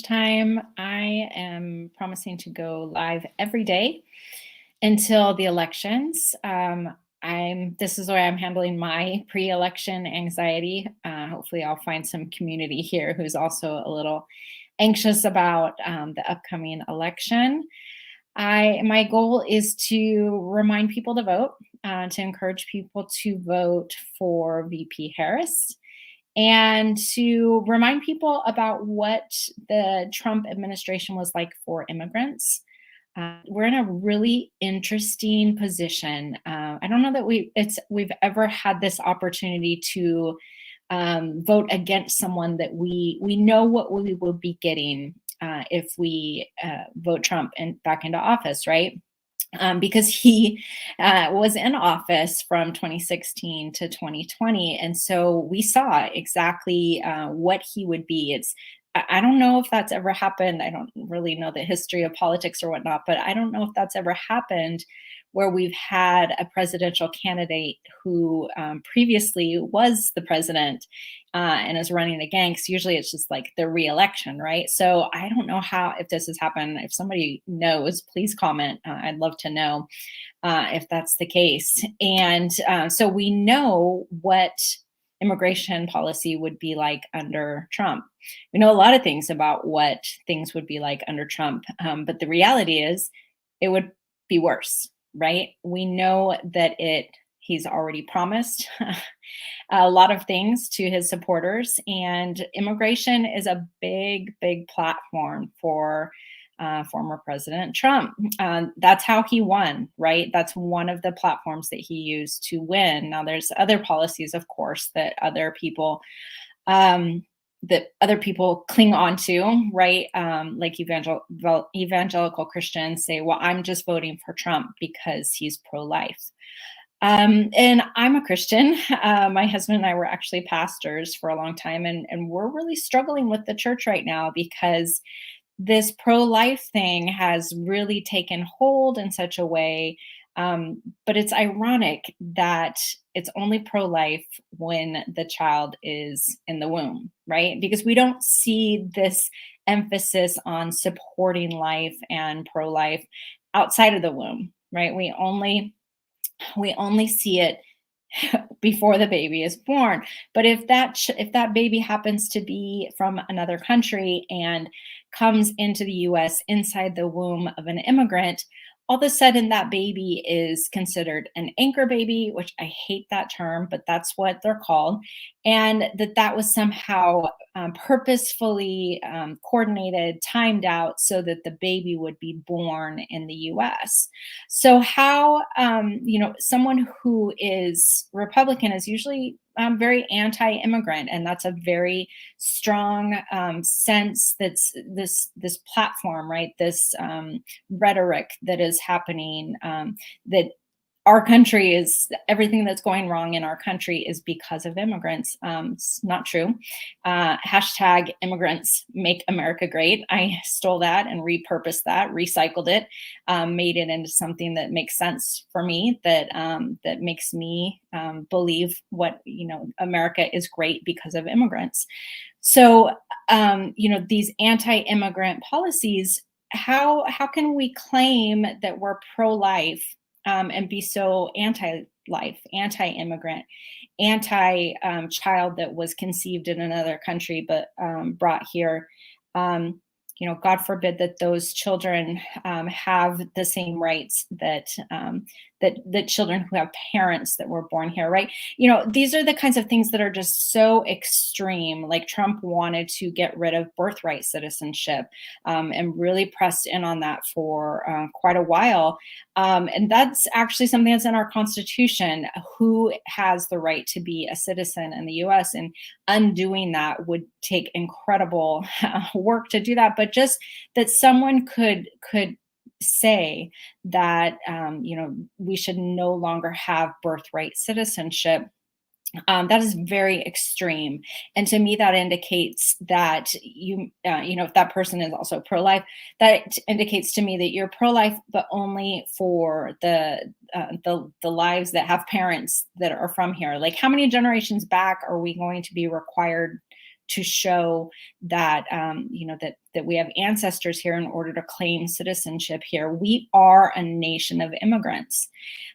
lunchtime. I am promising to go live every day until the elections. This is where I'm handling my pre-election anxiety. Hopefully, I'll find some community here who's also a little anxious about the upcoming election. My goal is to remind people to vote, to encourage people to vote for VP Harris, and to remind people about what the Trump administration was like for immigrants. We're in a really interesting position. I don't know that we've ever had this opportunity to vote against someone that we know what we will be getting if we vote Trump back into office, right? Because he was in office from 2016 to 2020. And so we saw exactly what he would be. I don't know if that's ever happened. I don't really know the history of politics or whatnot, but I don't know if that's ever happened where we've had a presidential candidate who previously was the president and is running again. Because usually it's just like the reelection, right? So I don't know if this has happened. If somebody knows, please comment. I'd love to know if that's the case. And so we know what immigration policy would be like under Trump. We know a lot of things about what things would be like under Trump, but the reality is it would be worse, right? We know that he's already promised a lot of things to his supporters, and immigration is a big, big platform for former President Trump. That's how he won, right? That's one of the platforms that he used to win. Now, there's other policies, of course, that other people cling on to, right? Like evangelical Christians say, well, I'm just voting for Trump because he's pro-life. And I'm a Christian. My husband and I were actually pastors for a long time, and we're really struggling with the church right now because this pro-life thing has really taken hold in such a way. But it's ironic that it's only pro-life when the child is in the womb, right? Because we don't see this emphasis on supporting life and pro-life outside of the womb, right? We only see it before the baby is born. But if that baby happens to be from another country and comes into the US inside the womb of an immigrant, all of a sudden that baby is considered an anchor baby, which I hate that term, but that's what they're called. And that was somehow purposefully coordinated, timed out so that the baby would be born in the US. So how, someone who is Republican is usually very anti-immigrant, and that's a very strong sense that's this platform, right? This rhetoric that is happening, that our country is everything that's going wrong in our country is because of immigrants. It's not true. Hashtag immigrants make America great. I stole that and repurposed that, recycled it, made it into something that makes sense for me, that makes me believe America is great because of immigrants. So, these anti-immigrant policies, how can we claim that we're pro-life and be so anti-life, anti-immigrant, anti-child that was conceived in another country but brought here? God forbid that those children have the same rights that children who have parents that were born here, right? These are the kinds of things that are just so extreme. Like Trump wanted to get rid of birthright citizenship and really pressed in on that for quite a while. And that's actually something that's in our Constitution. Who has the right to be a citizen in the US? And undoing that would take incredible work to do that. But just that someone could say that we should no longer have birthright citizenship, that is very extreme. And to me, that indicates that if that person is also pro-life, that indicates to me that you're pro-life, but only for the lives that have parents that are from here. Like, how many generations back are we going to be required to show that that that we have ancestors here in order to claim citizenship here. We are a nation of immigrants,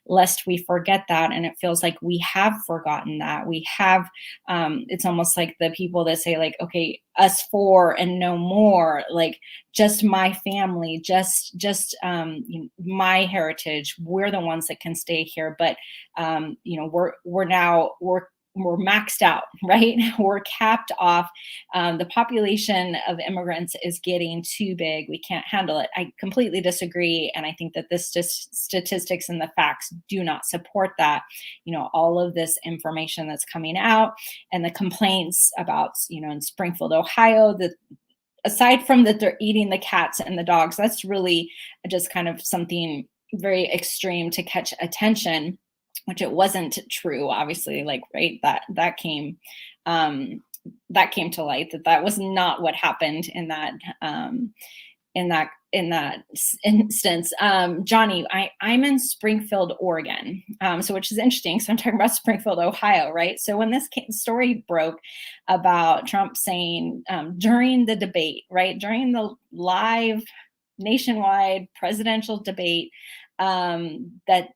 lest we forget that. And it feels like we have forgotten that. We have, it's almost like the people that say like, okay, us four and no more, like just my family, just my heritage. We're the ones that can stay here. But, we're maxed out, right? We're capped off. The population of immigrants is getting too big. We can't handle it. I completely disagree. And I think that this statistics and the facts do not support that. All of this information that's coming out and the complaints about, in Springfield, Ohio, that aside from that they're eating the cats and the dogs, that's really just kind of something very extreme to catch attention, which it wasn't true, obviously, like, right, that came to light, that was not what happened in that instance. Johnny, I'm in Springfield, Oregon, so which is interesting. So I'm talking about Springfield, Ohio, right? So when this story broke about Trump saying during the debate, right, during the live nationwide presidential debate, that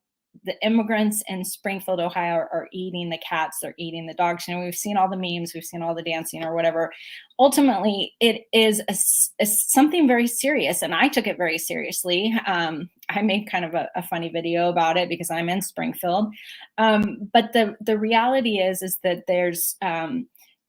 the immigrants in Springfield, Ohio are eating the cats, they're eating the dogs. We've seen all the memes, we've seen all the dancing or whatever. Ultimately, it is something very serious, and I took it very seriously. I made kind of a funny video about it because I'm in Springfield. But the reality is that there's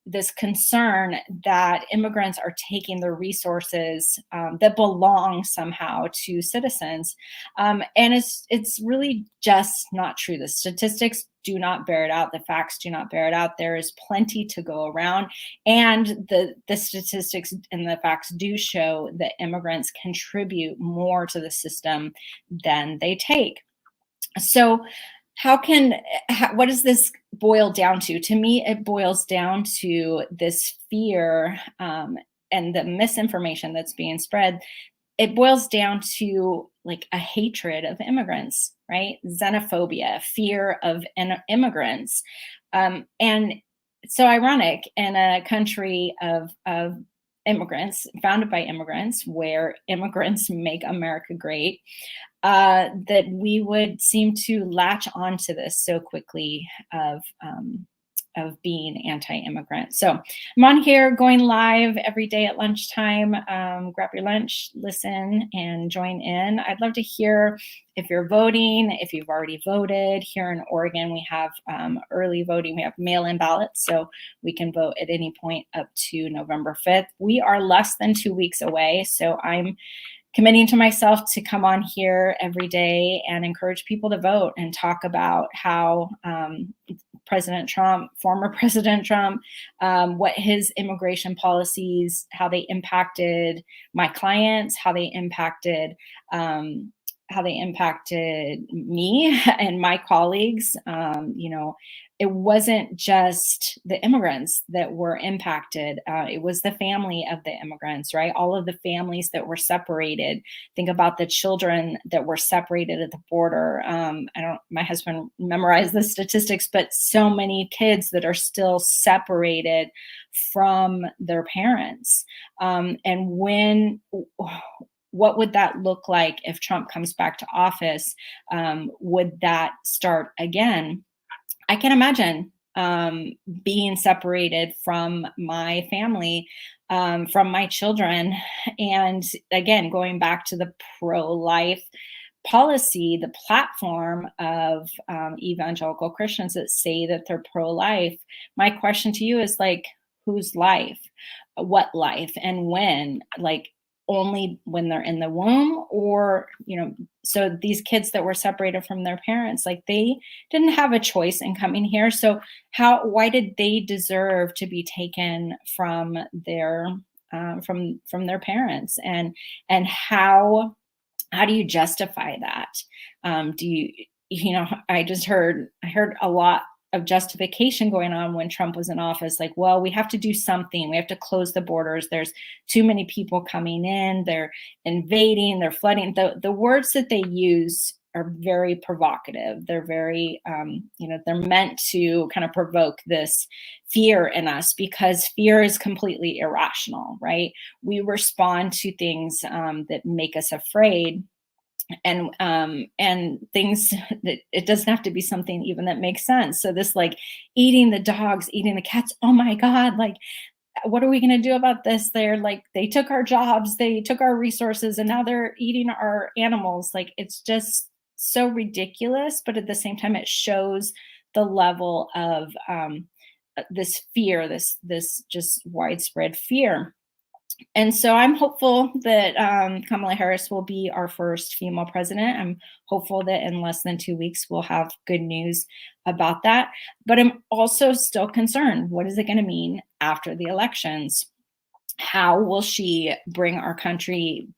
this concern that immigrants are taking the resources that belong somehow to citizens. And it's really just not true. The statistics do not bear it out. The facts do not bear it out. There is plenty to go around. And the statistics and the facts do show that immigrants contribute more to the system than they take. So what does this boil down to? To me, it boils down to this fear and the misinformation that's being spread. It boils down to like a hatred of immigrants, right? Xenophobia, fear of immigrants. And it's so ironic in a country of immigrants, founded by immigrants, where immigrants make America great, that we would seem to latch onto this so quickly of being anti-immigrant. So I'm on here going live every day at lunchtime. Grab your lunch, listen, and join in. I'd love to hear if you're voting, if you've already voted. Here in Oregon, we have early voting. We have mail-in ballots, so we can vote at any point up to November 5th. We are less than 2 weeks away, so I'm committing to myself to come on here every day and encourage people to vote and talk about how President Trump, former President Trump, what his immigration policies, how they impacted my clients, how they impacted me and my colleagues. It wasn't just the immigrants that were impacted. It was the family of the immigrants, right? All of the families that were separated. Think about the children that were separated at the border. My husband memorized the statistics, but so many kids that are still separated from their parents. What would that look like if Trump comes back to office? Would that start again? I can imagine being separated from my family, from my children. And again, going back to the pro-life policy, the platform of evangelical Christians that say that they're pro-life, my question to you is like, whose life? What life? And when? Like, only when they're in the womb? Or, so these kids that were separated from their parents, like they didn't have a choice in coming here. So why did they deserve to be taken from their from their parents? And how do you justify that? I heard a lot of justification going on when Trump was in office, like, well, we have to do something. We have to close the borders. There's too many people coming in. They're invading. They're flooding. The words that they use are very provocative. They're very, they're meant to kind of provoke this fear in us, because fear is completely irrational, right? We respond to things that make us afraid, and things that it doesn't have to be something even that makes sense. So this, like, eating the dogs, eating the cats, oh my god, like, what are we going to do about this? They're like, they took our jobs, they took our resources, and now they're eating our animals. Like, it's just so ridiculous, but at the same time it shows the level of this fear, this just widespread fear. And so I'm hopeful that Kamala Harris will be our first female president. I'm hopeful that in less than 2 weeks we'll have good news about that. But I'm also still concerned. What is it going to mean after the elections? How will she bring our country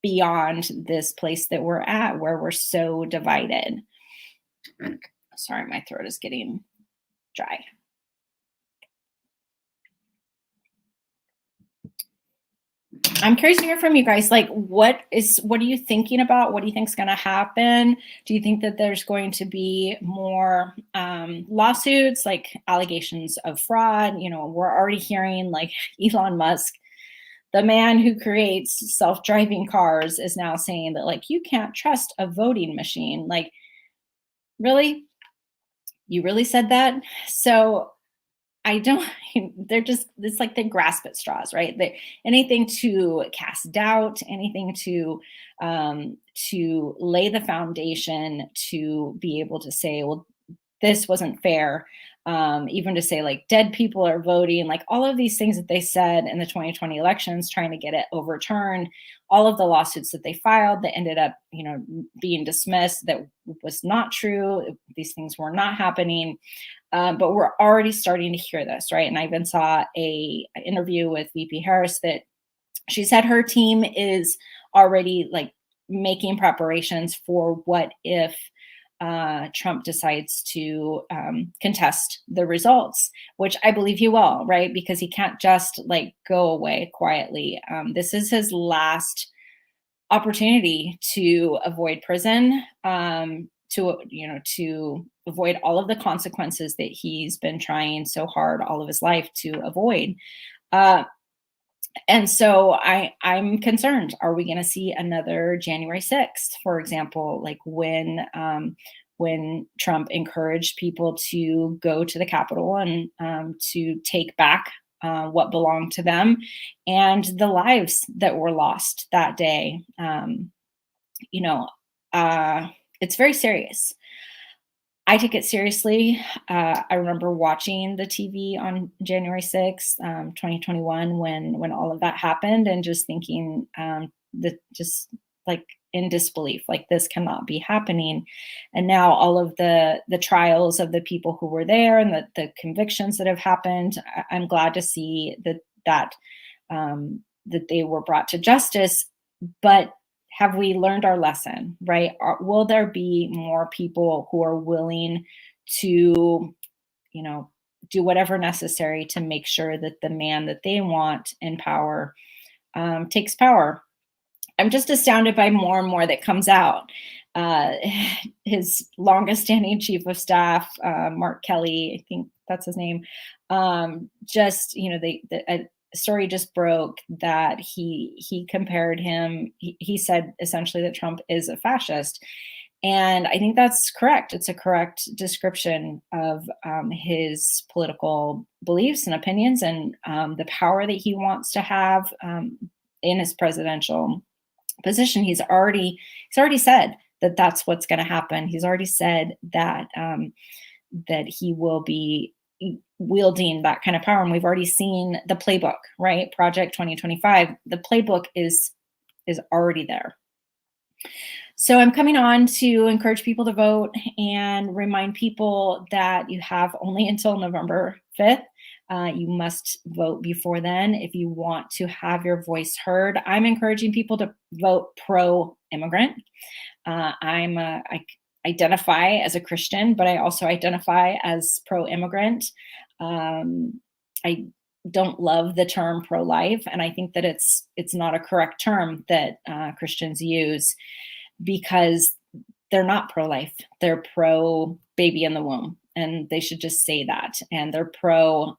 beyond this place that we're at, where we're so divided? Sorry, my throat is getting dry. I'm curious to hear from you guys. Like, what are you thinking about? What do you think is going to happen? Do you think that there's going to be more lawsuits, like allegations of fraud? We're already hearing, like, Elon Musk, the man who creates self-driving cars, is now saying that, like, you can't trust a voting machine. Like, really? You really said that? So I don't, it's like they grasp at straws, right? Anything to cast doubt, anything to lay the foundation to be able to say, well, this wasn't fair. Even to say, like, dead people are voting, like all of these things that they said in the 2020 elections, trying to get it overturned, all of the lawsuits that they filed that ended up, being dismissed, that was not true. These things were not happening. But we're already starting to hear this, right? And I even saw an interview with VP Harris that she said her team is already, like, making preparations for what if Trump decides to contest the results, which I believe he will, right? Because he can't just, like, go away quietly. This is his last opportunity to avoid prison, to avoid all of the consequences that he's been trying so hard all of his life to avoid. And so I'm concerned. Are we going to see another January 6th, for example, like when Trump encouraged people to go to the Capitol and to take back what belonged to them, and the lives that were lost that day? It's very serious. I take it seriously. I remember watching the TV on January 6th, 2021, when all of that happened, and just thinking that, just like, in disbelief, like, this cannot be happening. And now all of the trials of the people who were there, and the convictions that have happened, I'm glad to see that they were brought to justice. But have we learned our lesson, right? Will there be more people who are willing to, do whatever necessary to make sure that the man that they want in power takes power? I'm just astounded by more and more that comes out. His longest standing chief of staff, Mark Kelly, I think that's his name, just, a story just broke that he compared him. He said essentially that Trump is a fascist, and I think that's correct. It's a correct description of his political beliefs and opinions, and the power that he wants to have in his presidential position. He's already said that that's what's going to happen. He's already said that that he will be wielding that kind of power, and we've already seen the playbook, right? Project 2025. The playbook is already there. So I'm coming on to encourage people to vote and remind people that you have only until November 5th. You must vote before then if you want to have your voice heard. I'm encouraging people to vote pro-immigrant. I identify as a Christian, but I also identify as pro-immigrant. I don't love the term pro-life, and I think that it's not a correct term that Christians use, because they're not pro-life. They're pro baby in the womb, and they should just say that. And they're pro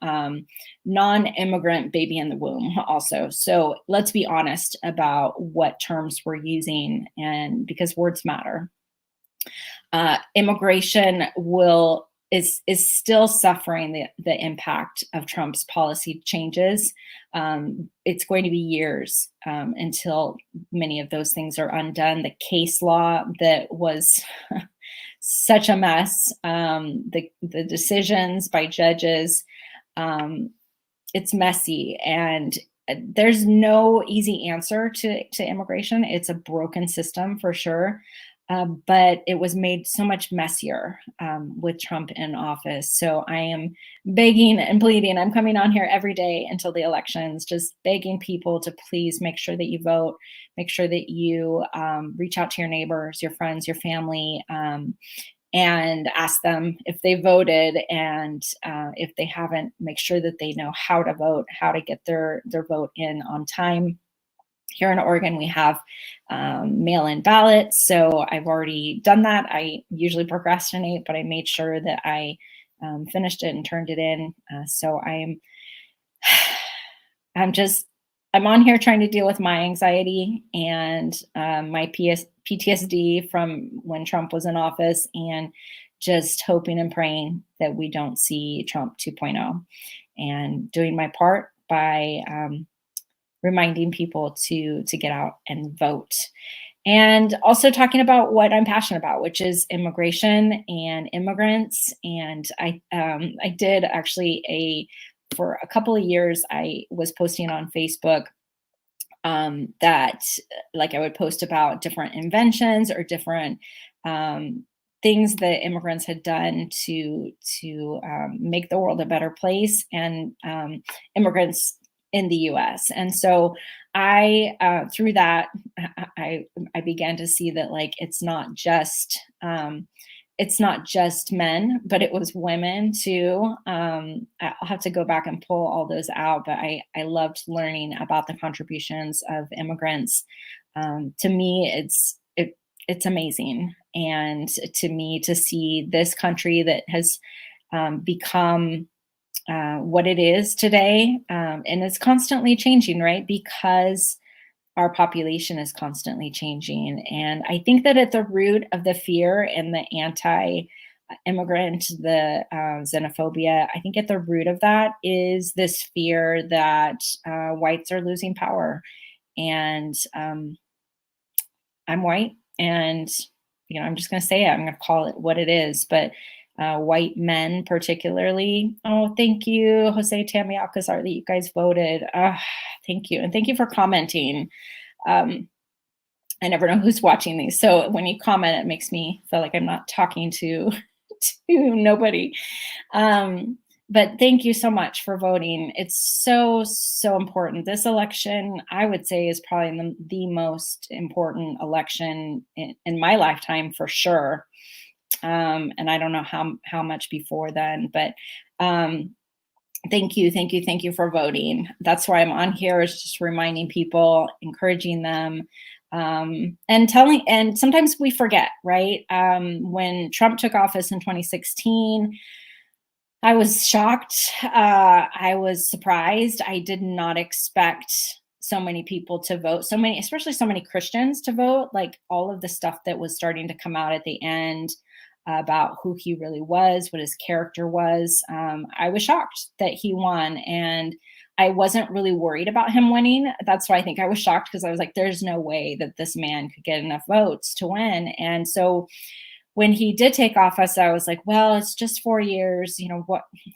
non-immigrant baby in the womb also. So let's be honest about what terms we're using, and because words matter. Immigration is still suffering the impact of Trump's policy changes. It's going to be years until many of those things are undone. The case law that was such a mess, the decisions by judges, it's messy, and there's no easy answer to immigration. It's a broken system for sure. But it was made so much messier with Trump in office. So I am begging and pleading. I'm coming on here every day until the elections, just begging people to please make sure that you vote, make sure that you reach out to your neighbors, your friends, your family, and ask them if they voted. And if they haven't, make sure that they know how to vote, how to get their vote in on time. Here in Oregon, we have mail-in ballots. So I've already done that. I usually procrastinate, but I made sure that I finished it and turned it in. So I'm on here trying to deal with my anxiety and my PTSD from when Trump was in office, and just hoping and praying that we don't see Trump 2.0, and doing my part by reminding people to get out and vote. And also talking about what I'm passionate about, which is immigration and immigrants. And I did actually for a couple of years, I was posting on Facebook that, like, I would post about different inventions or different things that immigrants had done to make the world a better place, and immigrants in the U.S. And so through that, I began to see that, like, it's not just men, but it was women too. I'll have to go back and pull all those out, but I loved learning about the contributions of immigrants. To me, it's amazing, and to me, to see this country that has become what it is today, and it's constantly changing, right? Because our population is constantly changing. And I think that at the root of the fear and the anti-immigrant, the xenophobia, I think at the root of that is this fear that whites are losing power. And I'm white, and I'm just going to say it. I'm going to call it what it is. But white men particularly. Oh, thank you, Jose, Tammy, Alcazar, that you guys voted. Thank you. And thank you for commenting. I never know who's watching these. So when you comment, it makes me feel like I'm not talking to nobody. But thank you so much for voting. It's so, so important. This election, I would say, is probably the most important election in my lifetime for sure. And I don't know how much before then, but thank you for voting. That's why I'm on here, is just reminding people, encouraging them, and sometimes we forget, right? When Trump took office in 2016, I was shocked. I was surprised. I did not expect so many people to vote, especially so many Christians to vote. Like, all of the stuff that was starting to come out at the end about who he really was, what his character was. I was shocked that he won, and I wasn't really worried about him winning. That's why I think I was shocked, because I was like, there's no way that this man could get enough votes to win. And so when he did take office, I was like, well, it's just 4 years.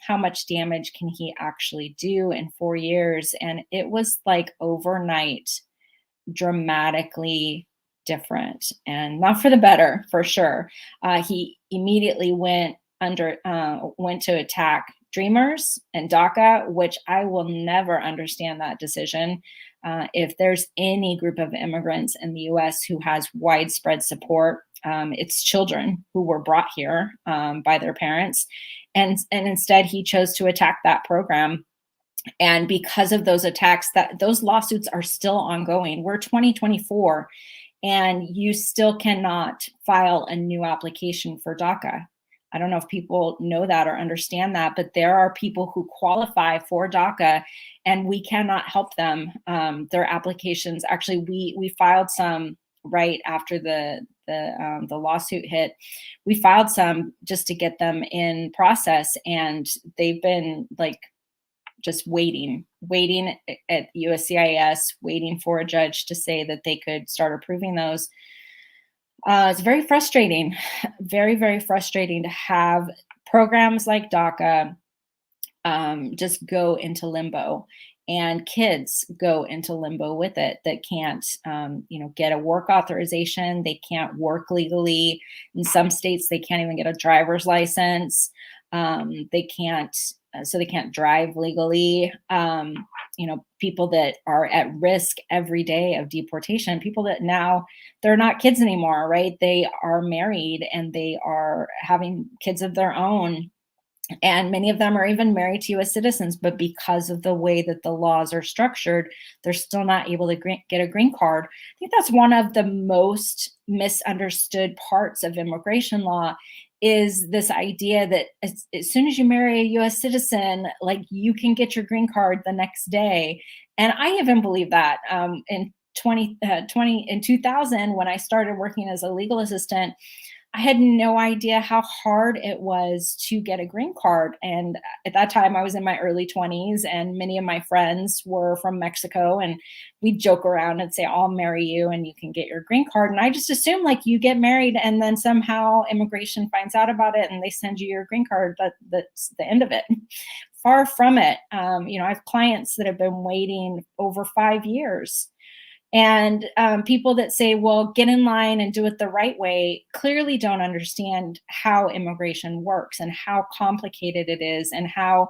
How much damage can he actually do in 4 years? And it was like overnight, dramatically different, and not for the better, for sure. He immediately went to attack Dreamers and DACA, which I will never understand that decision. If there's any group of immigrants in the U.S. who has widespread support, it's children who were brought here by their parents, and instead he chose to attack that program. And because of those attacks, those lawsuits are still ongoing. We're 2024, and you still cannot file a new application for DACA. I don't know if people know that or understand that, but there are people who qualify for DACA and we cannot help them. Their applications, actually, we filed some right after the lawsuit hit. We filed some just to get them in process, and they've been like just waiting at USCIS, waiting for a judge to say that they could start approving those. It's very frustrating, very, very frustrating to have programs like DACA just go into limbo, and kids go into limbo with it that can't, get a work authorization. They can't work legally. In some states, they can't even get a driver's license. They can't, so they can't drive legally. People that are at risk every day of deportation, people that now they're not kids anymore, right? They are married and they are having kids of their own, and many of them are even married to US citizens, but because of the way that the laws are structured, they're still not able to get a green card. I think that's one of the most misunderstood parts of immigration law, is this idea that as soon as you marry a US citizen, like, you can get your green card the next day. And I even believe that. In 2000, when I started working as a legal assistant, I had no idea how hard it was to get a green card. And at that time, I was in my early 20s, and many of my friends were from Mexico. And we'd joke around and say, I'll marry you and you can get your green card. And I just assumed, like, you get married and then somehow immigration finds out about it and they send you your green card. That's the end of it. Far from it. I have clients that have been waiting over 5 years, and people that say, well, get in line and do it the right way, clearly don't understand how immigration works and how complicated it is and how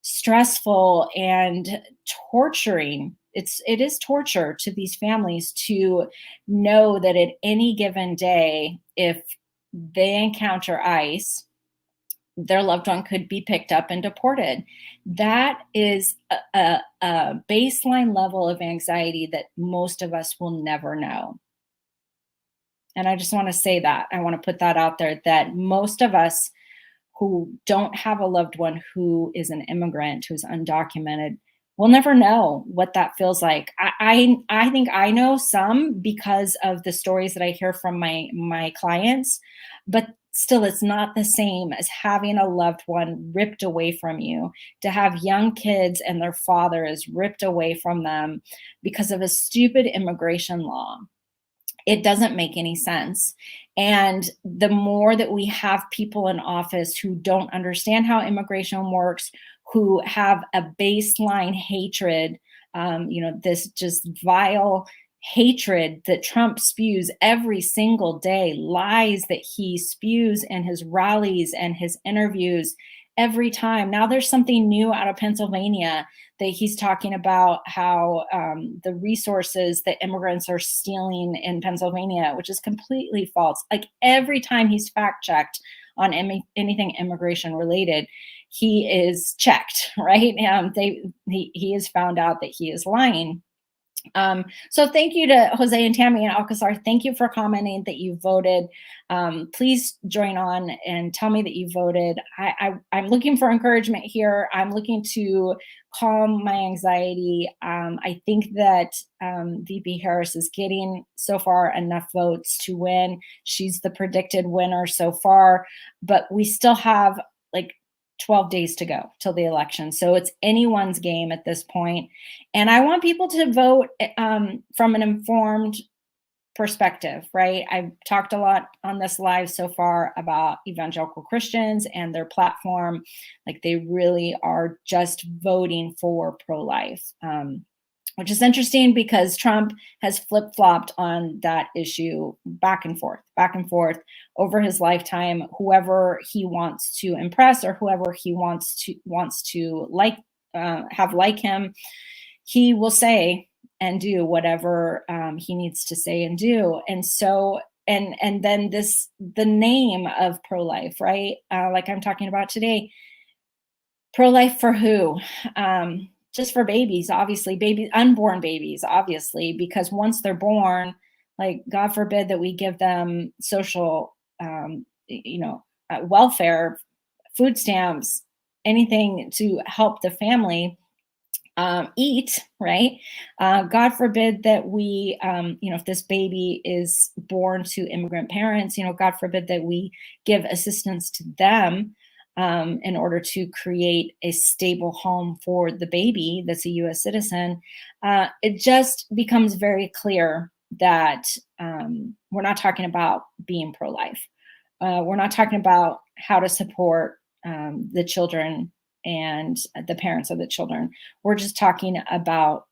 stressful and torturing. It is torture to these families to know that at any given day, if they encounter ICE, their loved one could be picked up and deported. That is a baseline level of anxiety that most of us will never know. And I just want to say that. I want to put that out there, that most of us who don't have a loved one who is an immigrant, who's undocumented, will never know what that feels like. I think I know some because of the stories that I hear from my clients, but still, it's not the same as having a loved one ripped away from you, to have young kids and their father is ripped away from them because of a stupid immigration law. It doesn't make any sense. And the more that we have people in office who don't understand how immigration works, who have a baseline hatred, this just vile hatred that Trump spews every single day, lies that he spews in his rallies and his interviews every time. Now there's something new out of Pennsylvania that he's talking about, how the resources that immigrants are stealing in Pennsylvania, which is completely false. Like, every time he's fact checked on anything immigration related, he is checked, right? He has found out that he is lying. So thank you to Jose and Tammy and Alcazar. Thank you for commenting that you voted. Please join on and tell me that you voted. I'm looking for encouragement here. I'm looking to calm my anxiety. I think that VP Harris is getting so far enough votes to win. She's the predicted winner so far, but we still have like 12 days to go till the election. So it's anyone's game at this point. And I want people to vote from an informed perspective, right? I've talked a lot on this live so far about evangelical Christians and their platform. Like, they really are just voting for pro-life, which is interesting because Trump has flip-flopped on that issue back and forth over his lifetime. Whoever he wants to impress or whoever he wants to like, have like him, he will say and do whatever he needs to say and do. And so, and then the name of pro-life, right? Like I'm talking about today, pro-life for who? Just for babies, obviously, unborn babies, obviously, because once they're born, Like, God forbid that we give them social, welfare, food stamps, anything to help the family eat, right? God forbid that we, if this baby is born to immigrant parents, God forbid that we give assistance to them in order to create a stable home for the baby that's a US citizen. It just becomes very clear that we're not talking about being pro life. We're not talking about how to support the children and the parents of the children. We're just talking about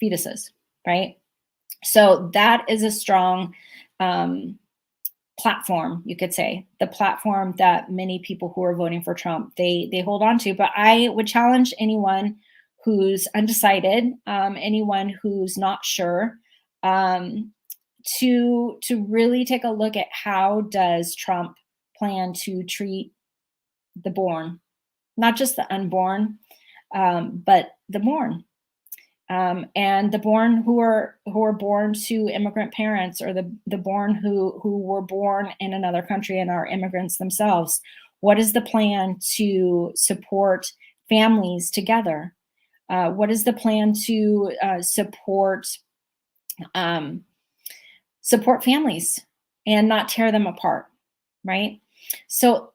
fetuses, right? So that is a strong platform, you could say, the platform that many people who are voting for Trump they hold on to. But I would challenge anyone who's undecided, anyone who's not sure, to really take a look at how does Trump plan to treat the born, not just the unborn, but the born, and the born who are born to immigrant parents, or the born who were born in another country and are immigrants themselves. What is the plan to support families together? What is the plan to support families and not tear them apart, right? So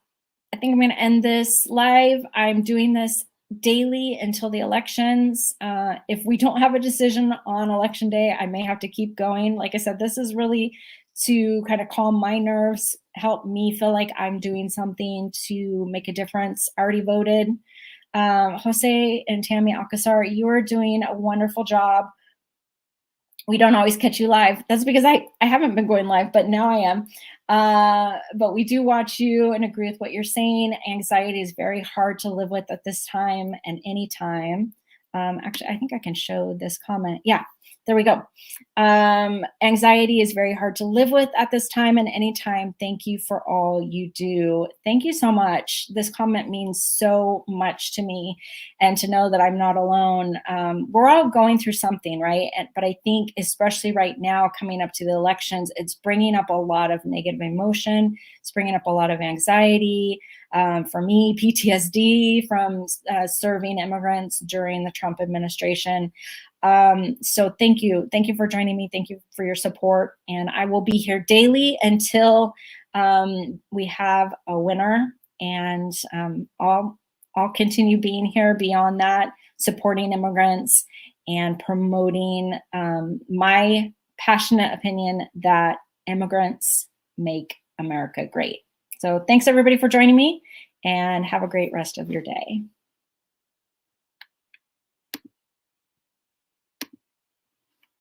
I think I'm going to end this live. I'm doing this daily until the elections. If we don't have a decision on election day, I may have to keep going. Like I said, this is really to kind of calm my nerves, help me feel like I'm doing something to make a difference. I already voted. Jose and Tammy Alcazar, you are doing a wonderful job. We don't always catch you live. That's because I haven't been going live, but now I am. But we do watch you and agree with what you're saying. Anxiety is very hard to live with at this time and any time. Actually, I think I can show this comment. Yeah, there we go. Anxiety is very hard to live with at this time and any time. Thank you for all you do. Thank you so much. This comment means so much to me, and to know that I'm not alone. We're all going through something, right? But I think, especially right now, coming up to the elections, it's bringing up a lot of negative emotion. It's bringing up a lot of anxiety. For me, PTSD from serving immigrants during the Trump administration. So thank you. Thank you for joining me. Thank you for your support. And I will be here daily until we have a winner. And I'll continue being here beyond that, supporting immigrants and promoting my passionate opinion that immigrants make America great. So thanks everybody for joining me, and have a great rest of your day.